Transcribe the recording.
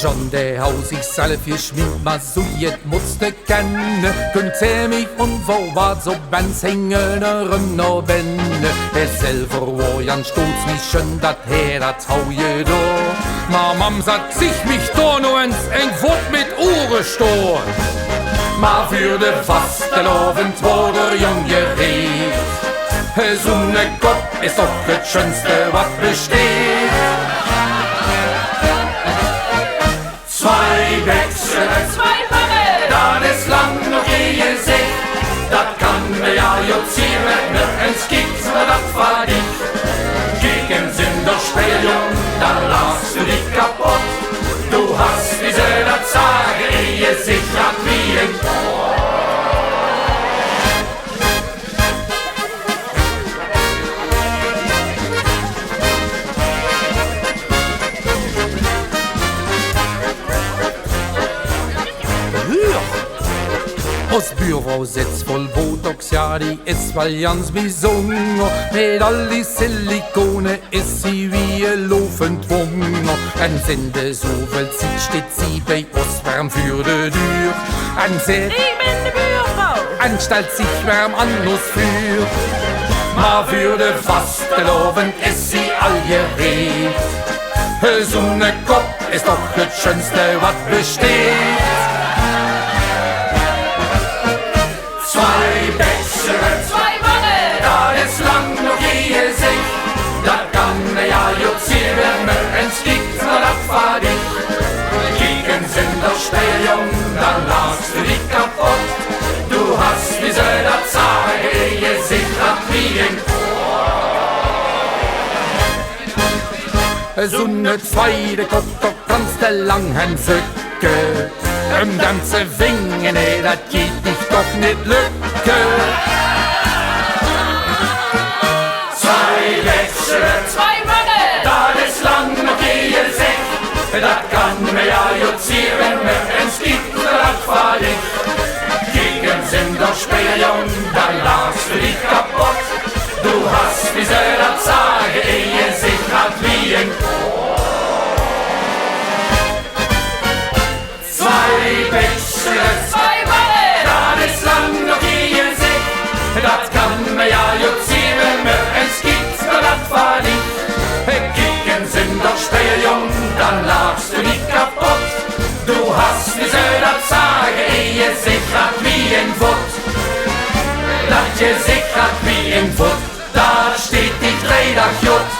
John, der hau sich self geschminkt, ma so jet musste kennen. Könnt ihr mich und wo war so ganz hängeneren no benne. Er selber war jan stolz, wie schön dat her, dat hau je do. Ma Mam sagt sich mich do no ins eng Wort mit Uhr stor. Ma würde fast erlovend wo der Junge rief. So ne Gott ist doch das Schönste, was besteht. Zwei Wechsel, zwei Mangel, das ist lang noch je gesehen. Das kann mir ja jozieren, nirgends gibt's nur das verdient. Gegen sind doch Spielung, dann lachst du dich kaputt. Du hast diese das Sage, ehe sichert wie ein Tor. Aus Büro sitzt voll Botox, ja, die ist weil ganz besungen. Mit all die Silikone ist sie wie ein Laufentwungen. Ein Sinde so viel Zeit steht sie bei uns warm für die Tür. Ein sehr ich bin de Buurvrouw. anstellt sich warm an uns für. Ma würde fast geloben, ist sie allgerecht. So ne Kopf ist doch das Schönste, was besteht. Zwei Bessere, Zwei Mangel, das ist lang noch je gesehen. Das kann mir ja jozieren, nirgends gibt's nur das verdient. Gegen sind doch Spielung, dann lachst du dich kaputt. Du hast wie soll das sagen, gesichert wie ein Tor. So ne zweite Kopf, doch kannst du lang Söcke. Ganze Wingen, nee, das geht nicht, doch nicht Lücke. Zwei Wechsel, zwei Mangel, das ist lang noch je gesehen. Das kann mir ja jozieren, nirgends gibt nur das verdient. Gegen sind doch Spielung, dann lachst du dich kaputt. Du hast, wie soll das sagen, ehe sichert wie ein Tor. Zwei Wechsel, zwei Mangel, das ist lang noch je gesehen. Das kann mir ja jozieren, nirgends gibt's nur das verdient. Gegen sind doch Spielung, dann lachst du dich kaputt. Du hast, wie soll das sagen, ehe sichert wie ein Wut. Das gesichert wie ein Wut, da steht die Träderjut.